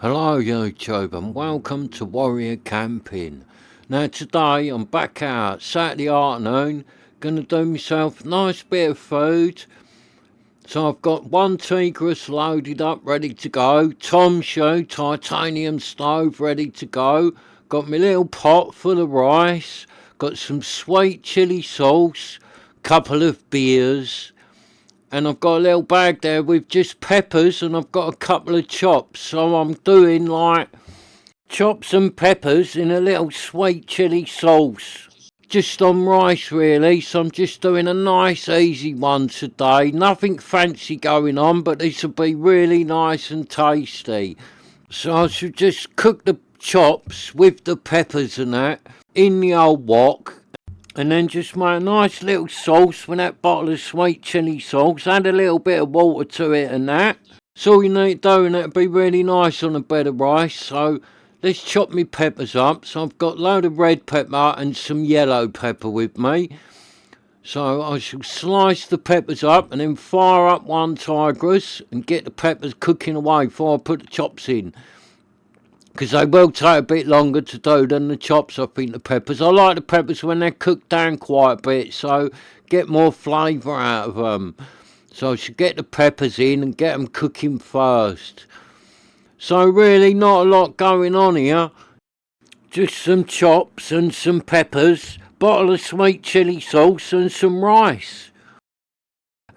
Hello YouTube and welcome to Warrior Camping. Now today I'm back out Saturday afternoon, gonna do myself a nice bit of food. So I've got one Tigris loaded up ready to go, Tom shoe titanium stove ready to go, got my little pot full of rice, got some sweet chili sauce, couple of beers, and I've got a little bag there with just peppers, and I've got a couple of chops. So I'm doing like chops and peppers in a little sweet chili sauce. Just on rice really, so I'm just doing a nice easy one today. Nothing fancy going on, but this will be really nice and tasty. So I should just cook the chops with the peppers and that in the old wok, and then just make a nice little sauce with that bottle of sweet chili sauce. Add a little bit of water to it and that. So all you need to do, and that'd be really nice on a bed of rice. So let's chop me peppers up. So I've got a load of red pepper and some yellow pepper with me. So I shall slice the peppers up and then fire up one Tigris and get the peppers cooking away before I put the chops in, because they will take a bit longer to do than the chops, I think, the peppers. I like the peppers when they're cooked down quite a bit, so get more flavour out of them. So I should get the peppers in and get them cooking first. So really not a lot going on here. Just some chops and some peppers, bottle of sweet chili sauce and some rice.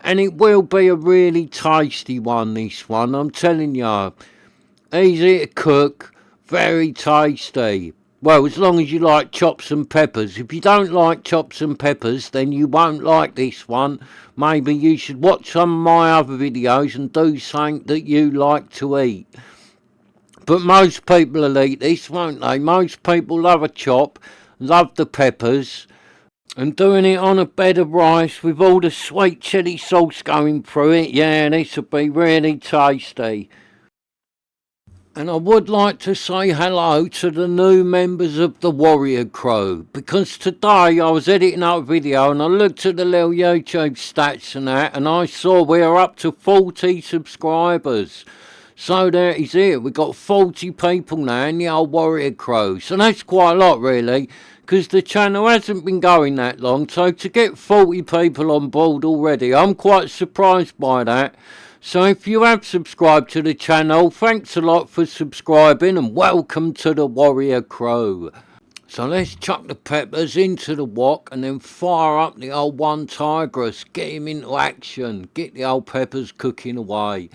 And it will be a really tasty one, this one, I'm telling you. Easy to cook, very tasty. Well, as long as you like chops and peppers. If you don't like chops and peppers, then you won't like this one. Maybe you should watch some of my other videos and do something that you like to eat. But most people will eat this, won't they? Most people love a chop, love the peppers, and doing it on a bed of rice with all the sweet chili sauce going through it. Yeah, this will be really tasty. And I would like to say hello to the new members of the Warrior Crew, because today I was editing up a video and I looked at the little YouTube stats and that, and I saw we're up to 40 subscribers. So there it is here, we've got 40 people now in the old Warrior Crew. So that's quite a lot really, because the channel hasn't been going that long. So to get 40 people on board already, I'm quite surprised by that. So if you have subscribed to the channel, thanks a lot for subscribing and welcome to the Warrior Crew. So let's chuck the peppers into the wok and then fire up the old one Tigris. Get him into action. Get the old peppers cooking away.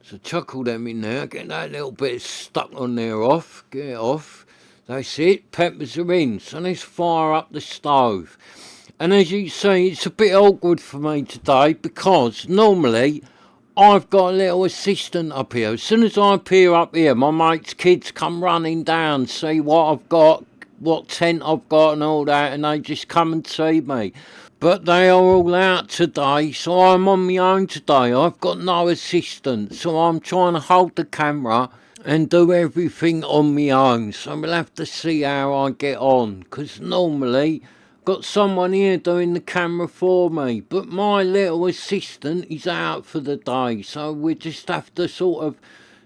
So chuck all them in there. Get that little bit stuck on there off. Get it off. That's it. Peppers are in. So let's fire up the stove. And as you see, it's a bit awkward for me today, because normally I've got a little assistant up here. As soon as I appear up here, my mate's kids come running down, see what I've got, what tent I've got and all that, and they just come and see me. But they are all out today, so I'm on my own today. I've got no assistant, so I'm trying to hold the camera and do everything on my own. So we'll have to see how I get on, because normally got someone here doing the camera for me, but my little assistant is out for the day, so we just have to sort of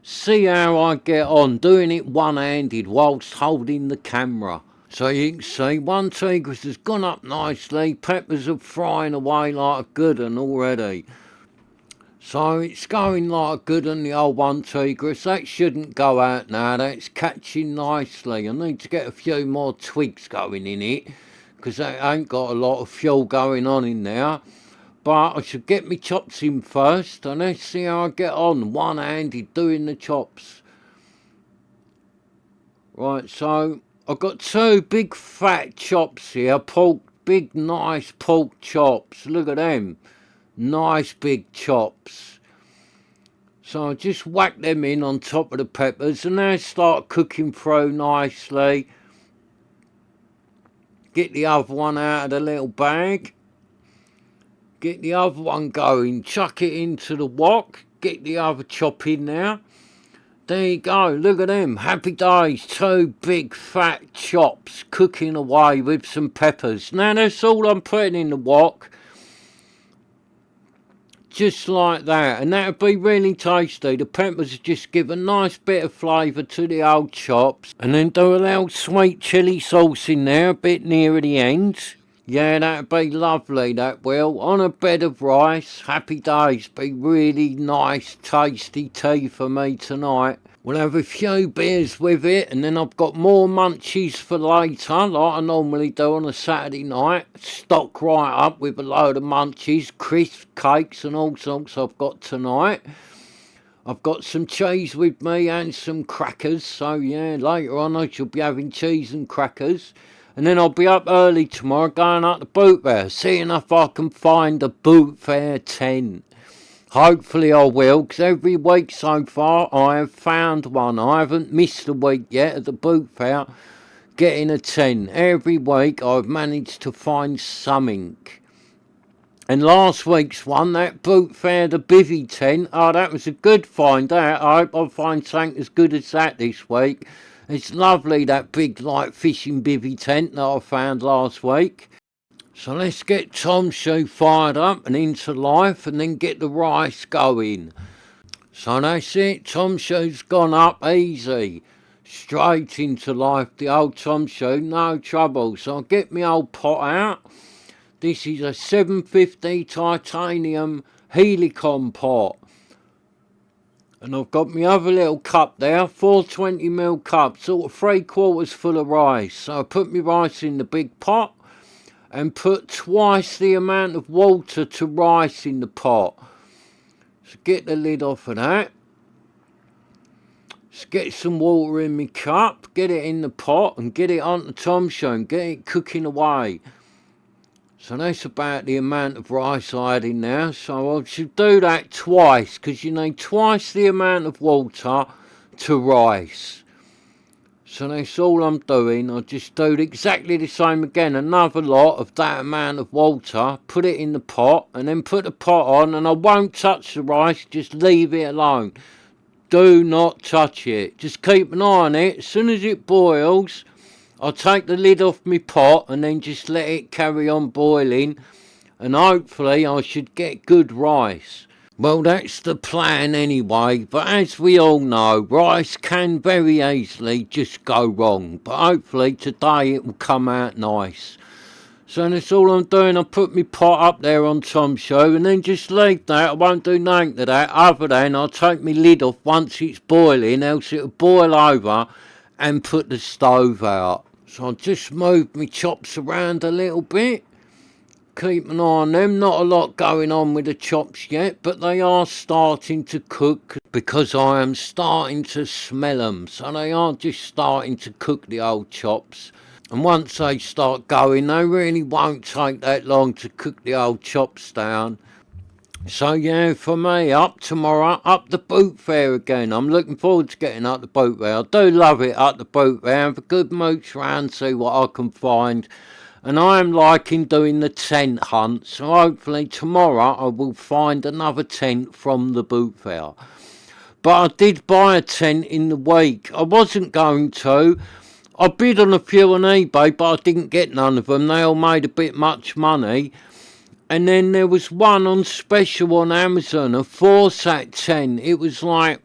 see how I get on doing it one-handed whilst holding the camera. So you can see one Tigris has gone up nicely, peppers are frying away like a good one already. So it's going like a good one, the old one Tigris. That shouldn't go out now, that's catching nicely. I need to get a few more twigs going in it, because I ain't got a lot of fuel going on in there. But I should get my chops in first, and let's see how I get on one-handed doing the chops. Right, so I've got two big fat chops here, big nice pork chops. Look at them, nice big chops. So I just whack them in on top of the peppers, and they start cooking through nicely. Get the other one out of the little bag. Get the other one going. Chuck it into the wok. Get the other chop in there. There you go. Look at them. Happy days. Two big fat chops cooking away with some peppers. Now that's all I'm putting in the wok. just like that, and that would be really tasty. The peppers just give a nice bit of flavour to the old chops, and then do a little sweet chilli sauce in there a bit near the end. Yeah, that'd be lovely, that will. On a bed of rice, happy days. Be really nice, tasty tea for me tonight. We'll have a few beers with it, and then I've got more munchies for later, like I normally do on a Saturday night. Stock right up with a load of munchies, crisp cakes and all sorts I've got tonight. I've got some cheese with me and some crackers, so yeah, later on I shall be having cheese and crackers. And then I'll be up early tomorrow going up to Boot Fair, seeing if I can find a Boot Fair tent. Hopefully I will, because every week so far I have found one. I haven't missed a week yet at the Boot Fair getting a tent. Every week I've managed to find something. And last week's one, that Boot Fair, the bivvy tent, oh, that was a good find out. I hope I'll find something as good as that this week. It's lovely, that big light fishing bivvy tent that I found last week. So let's get Tom's shoe fired up and into life, and then get the rice going. So that's it, Tom's shoe's gone up easy. Straight into life, the old Tom shoe, no trouble. So I'll get my old pot out. This is a 750 titanium Helicon pot. And I've got my other little cup there, 420ml cup, sort of 3/4 full of rice. So I put my rice in the big pot and put twice the amount of water to rice in the pot. So get the lid off of that. Just get some water in my cup, get it in the pot and get it onto Tom's shoe and get it cooking away. So that's about the amount of rice I had in there. So I should do that twice, because you need twice the amount of water to rice. So that's all I'm doing. I just do exactly the same again. Another lot of that amount of water. Put it in the pot and then put the pot on. And I won't touch the rice. Just leave it alone. Do not touch it. Just keep an eye on it. As soon as it boils, I'll take the lid off my pot and then just let it carry on boiling. And hopefully I should get good rice. Well, that's the plan anyway, but as we all know, rice can very easily just go wrong. But hopefully today it will come out nice. So that's all I'm doing. I put my pot up there on Tom's show and then just leave that. I won't do nothing to that other than I'll take my lid off once it's boiling, else it'll boil over, and put the stove out. So I'll just move my chops around a little bit. Keep an eye on them. Not a lot going on with the chops yet, but they are starting to cook because I am starting to smell them. So they are just starting to cook, the old chops. And once they start going, they really won't take that long to cook the old chops down. So yeah, for me, up tomorrow, up the Boot Fair again. I'm looking forward to getting up the Boot Fair. I do love it up the Boot Fair. Have a good mooch round, see what I can find. And I am liking doing the tent hunt, so hopefully tomorrow I will find another tent from the Boot Fair. But I did buy a tent in the week. I wasn't going to. I bid on a few on eBay, but I didn't get none of them. They all made a bit much money. And then there was one on special on Amazon, a 4-sat tent. It was like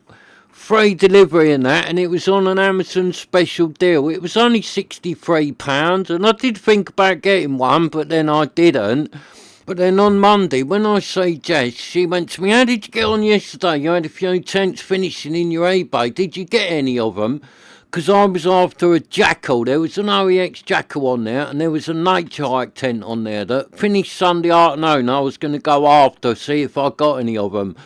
free delivery and that, and it was on an Amazon special deal. It was only £63, and I did think about getting one, but then I didn't. But then on Monday, when I see Jess, she went to me, how did you get on yesterday? You had a few tents finishing in your eBay. Did you get any of them? Because I was after a jackal. There was an OEX jackal on there, and there was a nature hike tent on there that finished Sunday afternoon. I was going to go after, see if I got any of them.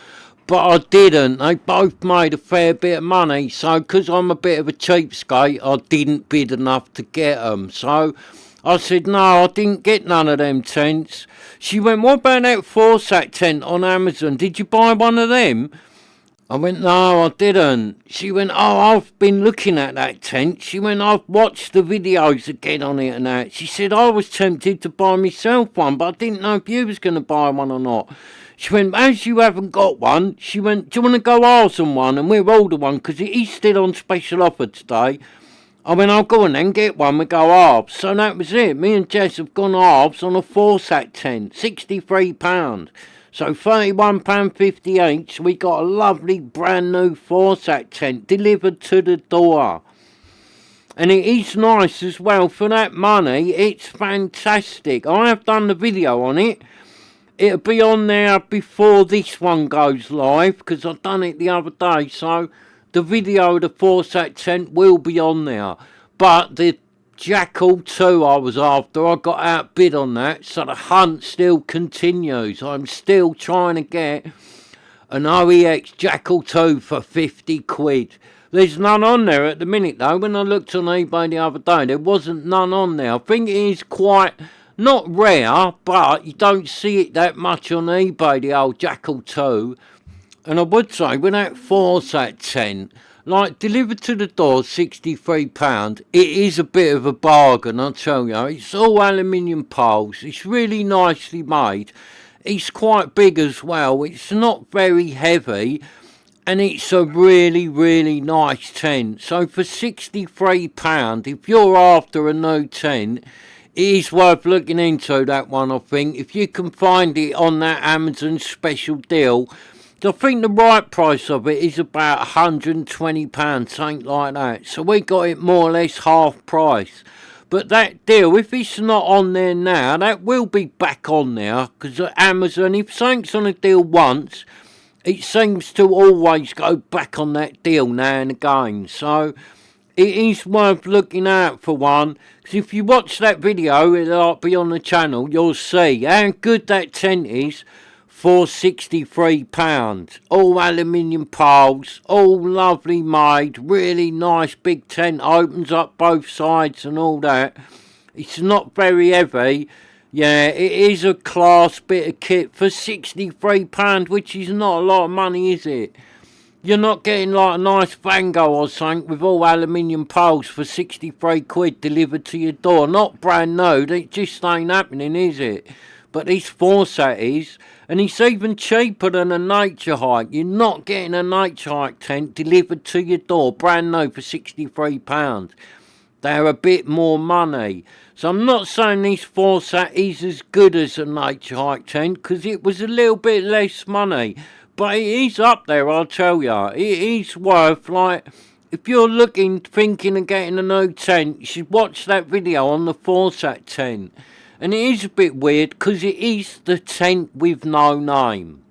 But I didn't. They both made a fair bit of money. So, because I'm a bit of a cheapskate, I didn't bid enough to get them. So, I said, no, I didn't get none of them tents. She went, what about that 4-sat tent on Amazon? Did you buy one of them? I went, no, I didn't. She went, oh, I've been looking at that tent. She went, I've watched the videos again on it and that. She said, I was tempted to buy myself one, but I didn't know if you was going to buy one or not. She went, as you haven't got one, she went, do you want to go ours on one? And we'll order one, because it is still on special offer today. I went, I'll go on then, get one, we go halves. So that was it. Me and Jess have gone halves on a 4-sat tent, £63. So £31.50 each. We got a lovely brand new 4-sat tent delivered to the door. And it is nice as well. For that money, it's fantastic. I have done the video on it. It'll be on there before this one goes live, because I've done it the other day. So the video of the 4-sat tent will be on there. But the Jackal 2 I was after, I got outbid on that. So the hunt still continues. I'm still trying to get an OEX Jackal 2 for 50 quid. There's none on there at the minute though. When I looked on eBay the other day, there wasn't none on there. I think it is quite, not rare, but you don't see it that much on eBay, the old Jackal 2. And I would say, with that 4-sat tent, like, delivered to the door, £63, it is a bit of a bargain, I'll tell you. It's all aluminium poles. It's really nicely made. It's quite big as well. It's not very heavy. And it's a really, really nice tent. So for £63, if you're after a new tent, it is worth looking into, that one, I think. If you can find it on that Amazon special deal. I think the right price of it is about £120, something like that. So we got it more or less half price. But that deal, if it's not on there now, that will be back on there. Because at Amazon, if something's on a deal once, it seems to always go back on that deal now and again. So it is worth looking out for one. Because if you watch that video, it'll be on the channel, you'll see how good that tent is for £63. All aluminium poles, all lovely made, really nice big tent, opens up both sides and all that. It's not very heavy. Yeah, it is a class bit of kit for £63, which is not a lot of money, is it? You're not getting like a nice Van Gogh or something with all aluminium poles for 63 quid delivered to your door. Not brand new, it just ain't happening, is it? But this 4-sat is, and it's even cheaper than a nature hike. You're not getting a nature hike tent delivered to your door, brand new, for £63. They're a bit more money. So I'm not saying this 4-sat is as good as a nature hike tent, because it was a little bit less money. But it is up there, I'll tell you. It is worth, like, if you're looking, thinking of getting a new tent, you should watch that video on the 4-sat tent. And it is a bit weird, because it is the tent with no name.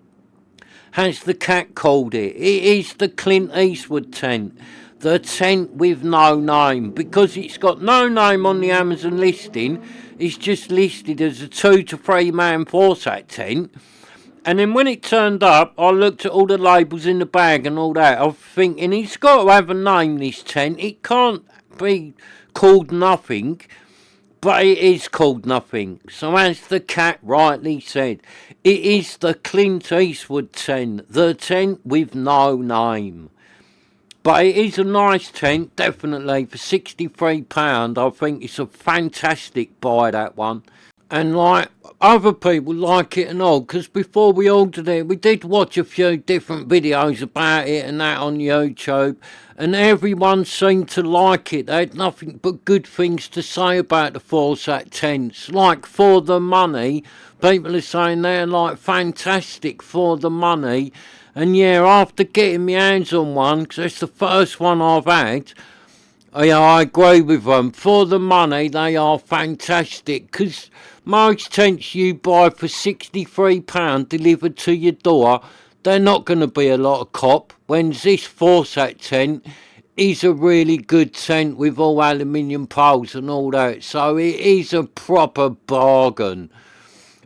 Has the cat called it? It is the Clint Eastwood tent. The tent with no name, because it's got no name on the Amazon listing. It's just listed as a 2 to 3 man 4-sat tent. And then when it turned up, I looked at all the labels in the bag and all that. I'm thinking, it's got to have a name, this tent. It can't be called nothing, but it is called nothing. So as the cat rightly said, it is the Clint Eastwood tent. The tent with no name. But it is a nice tent, definitely, for £63. I think it's a fantastic buy, that one. And like, other people like it and all, because before we ordered it, we did watch a few different videos about it and that on YouTube, and everyone seemed to like it. They had nothing but good things to say about the 4-sat tents. Like, for the money, people are saying they're like fantastic for the money. And yeah, after getting my hands on one, because it's the first one I've had, yeah, I agree with them. For the money, they are fantastic. Because most tents you buy for £63 delivered to your door, they're not going to be a lot of cop. When this 4-sat tent is a really good tent with all aluminium poles and all that. So it is a proper bargain.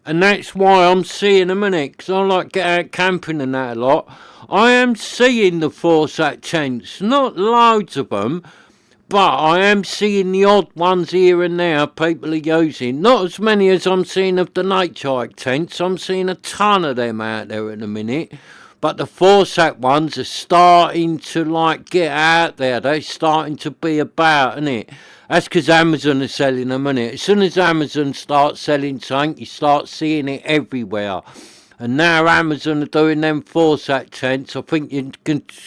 And that's why I'm seeing them in it, because I like get out camping and that a lot. I am seeing the 4-sat tents, not loads of them, but I am seeing the odd ones here and there people are using. Not as many as I'm seeing of the nature hike tents. I'm seeing a ton of them out there in a minute. But the 4-sat ones are starting to like get out there. They're starting to be about, innit? That's because Amazon are selling them, innit? As soon as Amazon starts selling something, you start seeing it everywhere. And now Amazon are doing them 4-sat tents. I think you're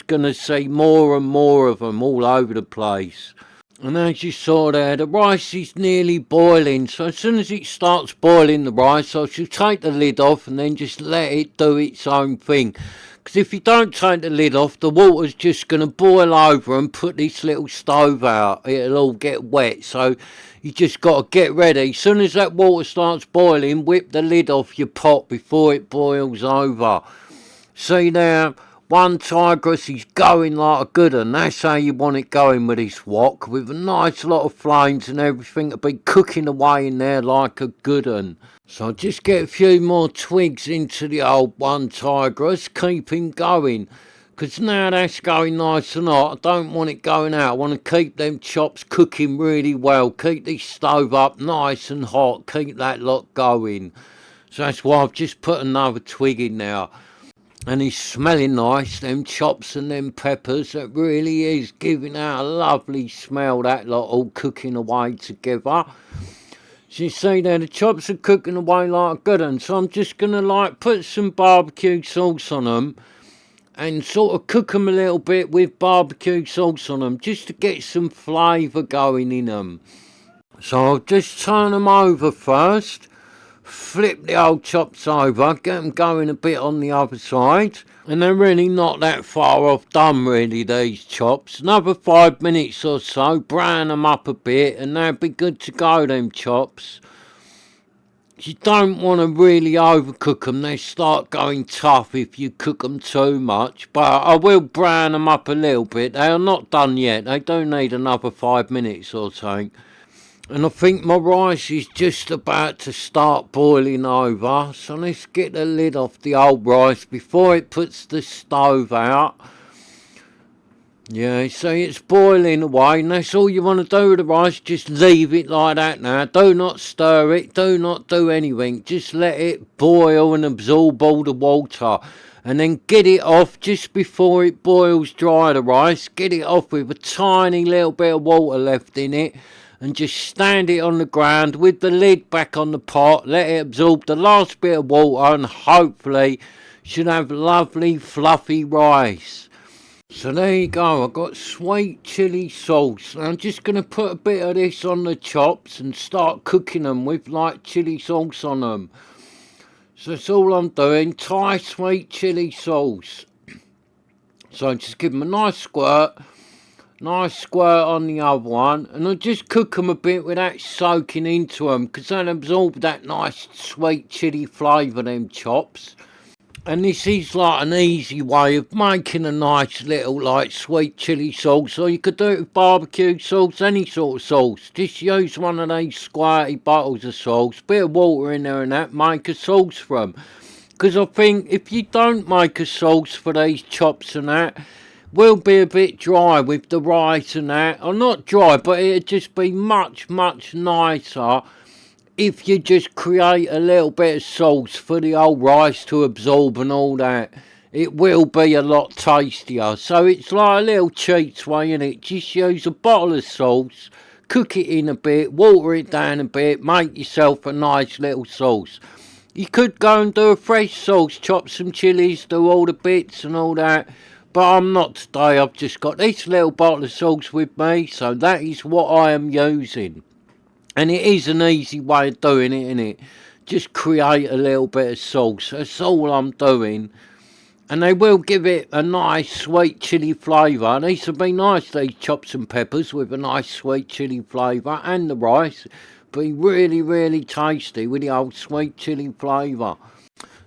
going to see more and more of them all over the place. And as you saw there, the rice is nearly boiling. So as soon as it starts boiling, the rice, I shall take the lid off and then just let it do its own thing. Because if you don't take the lid off, the water's just going to boil over and put this little stove out. It'll all get wet. So you just got to get ready. As soon as that water starts boiling, whip the lid off your pot before it boils over. See there, one tigress is going like a good one. That's how you want it going with this wok, with a nice lot of flames and everything to be cooking away in there like a good one. So just get a few more twigs into the old one tigress, keep him going. Because now that's going nice and hot, I don't want it going out. I want to keep them chops cooking really well. Keep this stove up nice and hot, keep that lot going. So that's why I've just put another twig in now. And he's smelling nice, them chops and them peppers. It really is giving out a lovely smell, that lot all cooking away together. So you see there, the chops are cooking away like a good one. So I'm just going to put some barbecue sauce on them and sort of cook them a little bit with barbecue sauce on them, just to get some flavour going in them. So I'll just turn them over first. Flip the old chops over, get them going a bit on the other side, and they're really not that far off done really, these chops. Another 5 minutes or so, brown them up a bit and they'll be good to go, them chops. You don't want to really overcook them, they start going tough if you cook them too much, but I will brown them up a little bit. They are not done yet, they do need another 5 minutes or so. And I think my rice is just about to start boiling over. So let's get the lid off the old rice before it puts the stove out. Yeah, see it's boiling away, and that's all you want to do with the rice. Just leave it like that now. Do not stir it. Do not do anything. Just let it boil and absorb all the water. And then get it off just before it boils dry, the rice. Get it off with a tiny little bit of water left in it. And just stand it on the ground with the lid back on the pot. Let it absorb the last bit of water and hopefully should have lovely fluffy rice. So there you go, I've got sweet chilli sauce. I'm just going to put a bit of this on the chops and start cooking them with like chilli sauce on them. So that's all I'm doing, Thai sweet chilli sauce. So just give them a nice squirt on the other one, and I'll just cook them a bit with that soaking into them, because they'll absorb that nice sweet chilli flavour, them chops. And this is like an easy way of making a nice little like sweet chilli sauce, or you could do it with barbecue sauce, any sort of sauce. Just use one of these squirty bottles of sauce, bit of water in there and that, make a sauce from. Because I think if you don't make a sauce for these chops and that, will be a bit dry with the rice and that, or not dry, but it'd just be much nicer if you just create a little bit of sauce for the old rice to absorb and all that. It will be a lot tastier. So it's like a little cheats way, innit? Just use a bottle of sauce, cook it in a bit, water it down a bit, make yourself a nice little sauce. You could go and do a fresh sauce, chop some chilies, do all the bits and all that. But I'm not today, I've just got this little bottle of sauce with me, so that is what I am using. And it is an easy way of doing it, innit? Just create a little bit of sauce, that's all I'm doing. And they will give it a nice sweet chilli flavour. These will be nice, these chops and peppers, with a nice sweet chilli flavour, and the rice. Be really tasty with the old sweet chilli flavour.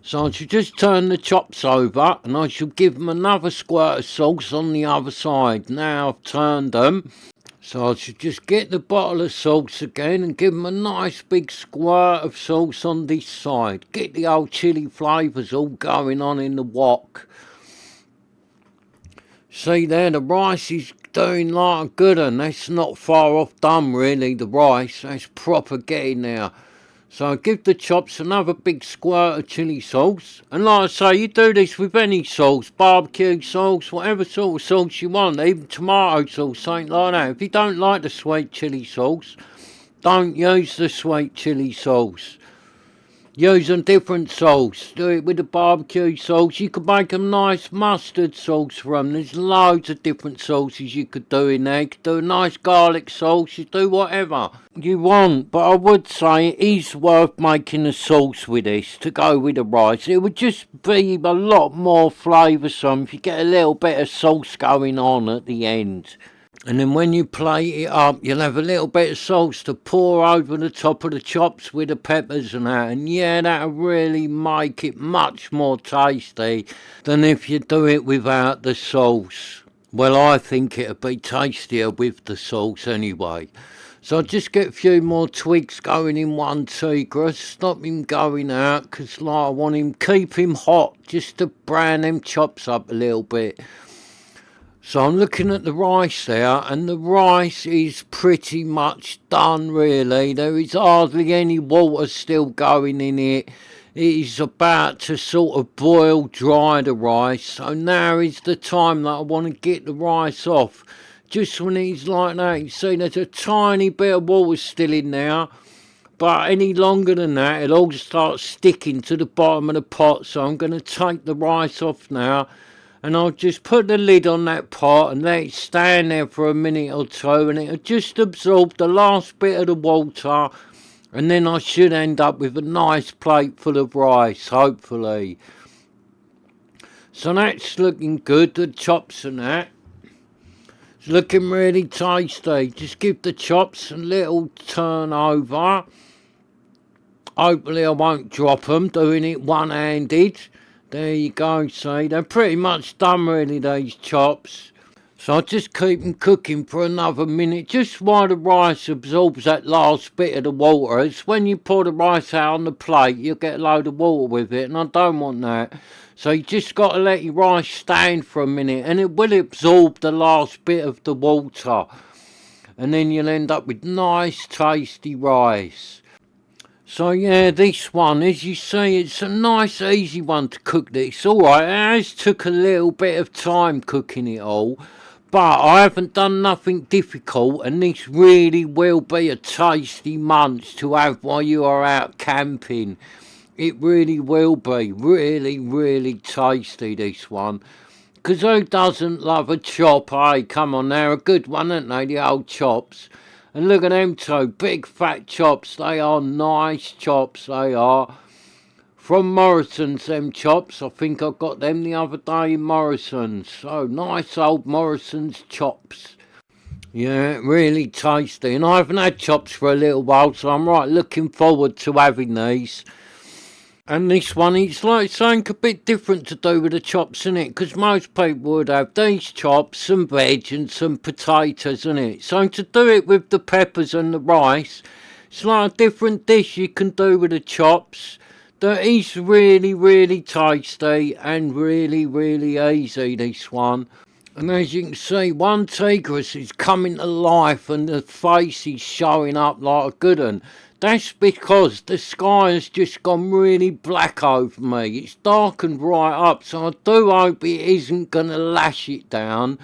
So I shall just turn the chops over and I shall give them another squirt of sauce on the other side. Now I've turned them. So I should just get the bottle of sauce again and give them a nice big squirt of sauce on this side. Get the old chilli flavours all going on in the wok. See there, the rice is doing like a good one. That's not far off done really, the rice. That's proper getting there. So give the chops another big squirt of chilli sauce. And like I say, you do this with any sauce, barbecue sauce, whatever sort of sauce you want, even tomato sauce, something like that. If you don't like the sweet chilli sauce, don't use the sweet chilli sauce. using different sauce. Do it with a barbecue sauce. You could make a nice mustard sauce from. There's loads of different sauces you could do in there. You could do a nice garlic sauce. You do whatever you want. But I would say it is worth making a sauce with this to go with the rice. It would just be a lot more flavoursome if you get a little bit of sauce going on at the end. And then when you plate it up, you'll have a little bit of sauce to pour over the top of the chops with the peppers and that. And yeah, that'll really make it much more tasty than if you do it without the sauce. Well, I think it'll be tastier with the sauce anyway. So I'll just get a few more twigs going in one tigre, stop him going out, because like, I want him, keep him hot, just to brown them chops up a little bit. So I'm looking at the rice there, and the rice is pretty much done really. There is hardly any water still going in it. It is about to sort of boil dry the rice. So now is the time that I want to get the rice off. Just when it's like that, you see there's a tiny bit of water still in there. But any longer than that, it'll all start sticking to the bottom of the pot. So I'm going to take the rice off now. And I'll just put the lid on that pot and let it stand there for a minute or two, and it'll just absorb the last bit of the water, and then I should end up with a nice plate full of rice, hopefully. So that's looking good, the chops and that. It's looking really tasty. Just give the chops a little turn over. Hopefully I won't drop them, doing it one-handed. There you go, see, they're pretty much done really, these chops. So I'll just keep them cooking for another minute, just while the rice absorbs that last bit of the water. It's when you pour the rice out on the plate, you'll get a load of water with it, and I don't want that. So you just got to let your rice stand for a minute, and it will absorb the last bit of the water. And then you'll end up with nice, tasty rice. So yeah, this one, as you see, it's a nice easy one to cook this. Alright, it has took a little bit of time cooking it all, but I haven't done nothing difficult, and this really will be a tasty munch to have while you are out camping. It really will be, really, really tasty, this one. Because who doesn't love a chop, eh? Come on, they're a good one, aren't they, the old chops? And look at them two, big fat chops. They are nice chops, they are. From Morrison's, them chops. I think I got them the other day in Morrison's. So, nice old Morrison's chops. Yeah, really tasty. And I haven't had chops for a little while, so I'm right looking forward to having these. And this one, it's like something a bit different to do with the chops, innit? Because most people would have these chops, some veg and some potatoes, innit? So to do it with the peppers and the rice, it's like a different dish you can do with the chops. That is really, really tasty and really, really easy, this one. And as you can see, one tigris is coming to life and the face is showing up like a good one. That's because the sky has just gone really black over me. It's darkened right up, so I do hope it isn't going to lash it down,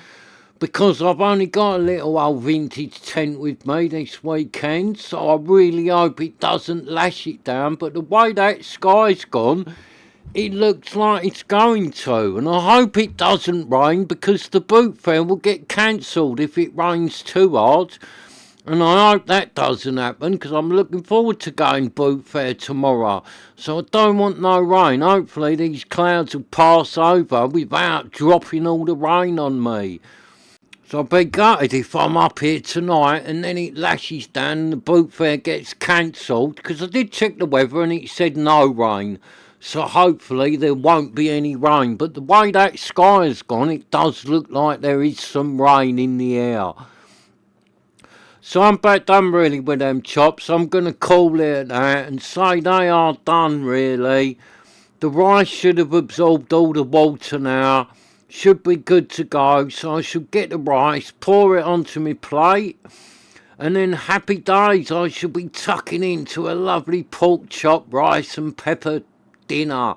because I've only got a little old vintage tent with me this weekend, so I really hope it doesn't lash it down. But the way that sky's gone, it looks like it's going to, and I hope it doesn't rain, because the boot fair will get cancelled if it rains too hard. And I hope that doesn't happen, because I'm looking forward to going boot fair tomorrow. So I don't want no rain. Hopefully these clouds will pass over without dropping all the rain on me. So I'll be gutted if I'm up here tonight and then it lashes down and the boot fair gets cancelled, because I did check the weather and it said no rain. So hopefully there won't be any rain. But the way that sky has gone, it does look like there is some rain in the air. So I'm about done really with them chops. I'm going to call it at that and say they are done really. The rice should have absorbed all the water now. Should be good to go. So I should get the rice, pour it onto my plate. And then happy days, I shall be tucking into a lovely pork chop, rice and pepper dinner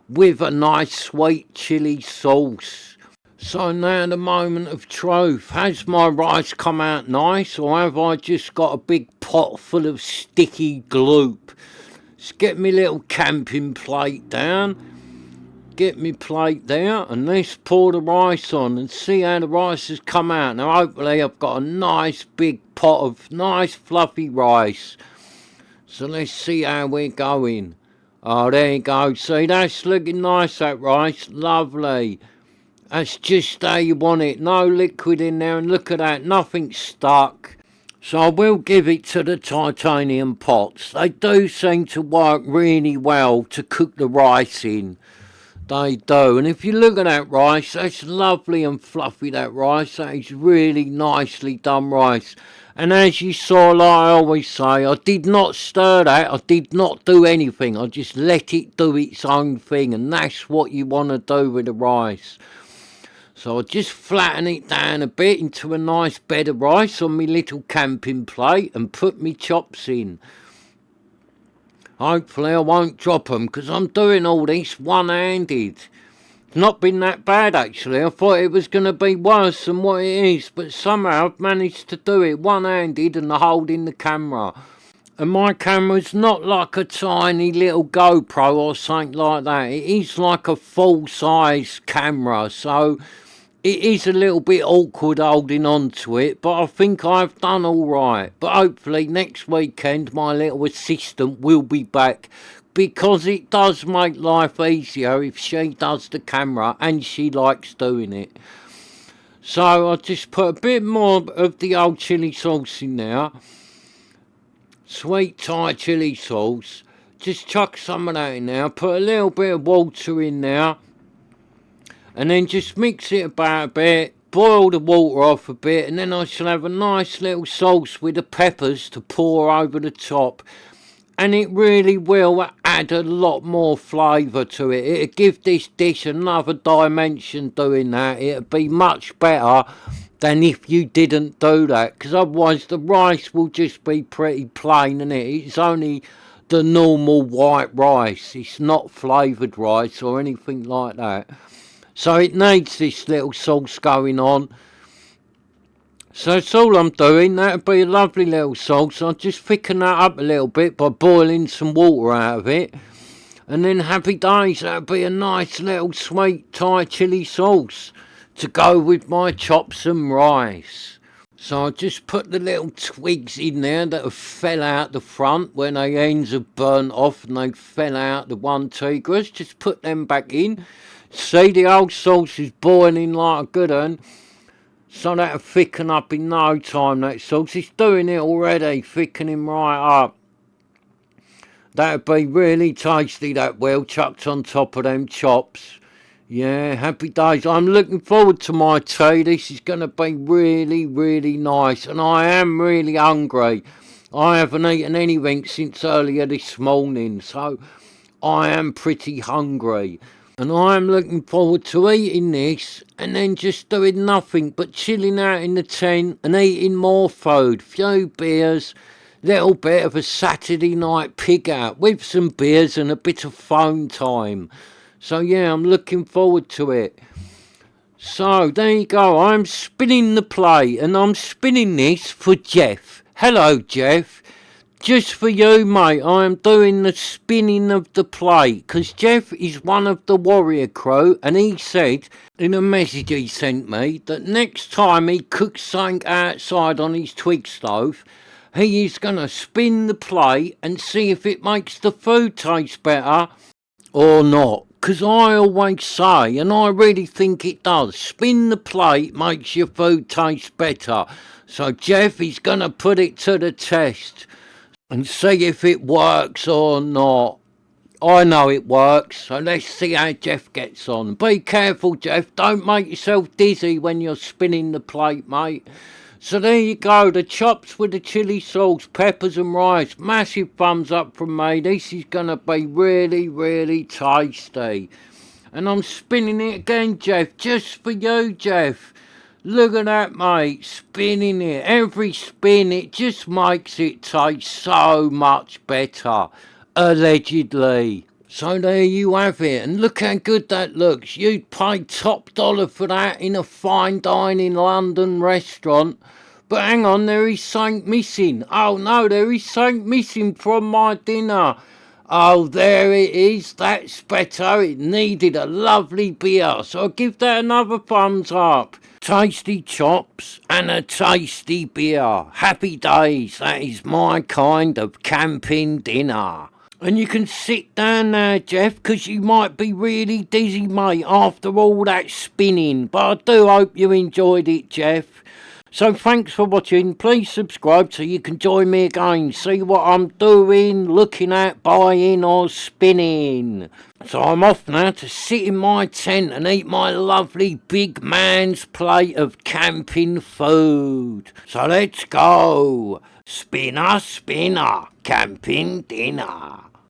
with a nice sweet chilli sauce. So now the moment of truth. Has my rice come out nice, or have I just got a big pot full of sticky gloop? Just get me little camping plate down. Get me plate there, and let's pour the rice on and see how the rice has come out. Now hopefully I've got a nice big pot of nice fluffy rice. So let's see how we're going. Oh, there you go. See, that's looking nice, that rice. Lovely. That's just how you want it. No liquid in there, and look at that, nothing stuck. So I will give it to the titanium pots. They do seem to work really well to cook the rice in. They do. And if you look at that rice, that's lovely and fluffy, that rice. That is really nicely done rice. And as you saw, like I always say, I did not stir that. I did not do anything. I just let it do its own thing. And that's what you want to do with the rice. So I just flatten it down a bit into a nice bed of rice on my little camping plate and put me chops in. Hopefully I won't drop them, because I'm doing all this one-handed. It's not been that bad actually. I thought it was going to be worse than what it is, but somehow I've managed to do it one-handed and holding the camera. And my camera's not like a tiny little GoPro or something like that. It is like a full-size camera, so it is a little bit awkward holding on to it, but I think I've done all right. But hopefully next weekend my little assistant will be back, because it does make life easier if she does the camera and she likes doing it. So I just put a bit more of the old chilli sauce in there. Sweet Thai chilli sauce. Just chuck some of that in there. Put a little bit of water in there. And then just mix it about a bit, boil the water off a bit, and then I shall have a nice little sauce with the peppers to pour over the top. And it really will add a lot more flavour to it. It'll give this dish another dimension doing that. It'll be much better than if you didn't do that, because otherwise the rice will just be pretty plain, and it's only the normal white rice. It's not flavoured rice or anything like that. So it needs this little sauce going on. So that's all I'm doing. That'll be a lovely little sauce. I'll just thicken that up a little bit by boiling some water out of it. And then happy days, that'll be a nice little sweet Thai chilli sauce to go with my chops and rice. So I just put the little twigs in there that have fell out the front when the ends have burnt off and they fell out the one tigers. Just put them back in. See, the old sauce is boiling like a good one. So that'll thicken up in no time, that sauce. It's doing it already, thickening right up. That'll be really tasty, that will, chucked on top of them chops. Yeah, happy days. I'm looking forward to my tea. This is going to be really, really nice. And I am really hungry. I haven't eaten anything since earlier this morning, so I am pretty hungry. And I'm looking forward to eating this and then just doing nothing but chilling out in the tent and eating more food, few beers, little bit of a Saturday night pig out with some beers and a bit of phone time. So yeah, I'm looking forward to it. So there you go, I'm spinning the plate, and I'm spinning this for Jeff. Hello Jeff. Just for you, mate, I am doing the spinning of the plate, because Jeff is one of the warrior crew, and he said in a message he sent me that next time he cooks something outside on his twig stove, he is going to spin the plate and see if it makes the food taste better or not. Because I always say, and I really think it does, spin the plate makes your food taste better. So Jeff is going to put it to the test and see if it works or not. I know it works, so let's see how Jeff gets on. Be careful, Jeff. Don't make yourself dizzy when you're spinning the plate, mate. So there you go, the chops with the chilli sauce, peppers and rice. Massive thumbs up from me. This is going to be really, really tasty. And I'm spinning it again, Jeff, just for you, Jeff. Look at that, mate, spinning it. Every spin, it just makes it taste so much better, allegedly. So there you have it, and look how good that looks. You'd pay top dollar for that in a fine dining London restaurant. But hang on, there is something missing. Oh no, there is something missing from my dinner. Oh, there it is. That's better. It needed a lovely beer, so I'll give that another thumbs up. Tasty chops and a tasty beer. Happy days. That is my kind of camping dinner. And you can sit down now, Jeff, 'cause you might be really dizzy, mate, after all that spinning. But I do hope you enjoyed it, Jeff. So thanks for watching. Please subscribe so you can join me again. See what I'm doing, looking at, buying or spinning. So I'm off now to sit in my tent and eat my lovely big man's plate of camping food. So let's go. Spinner, spinner, camping dinner.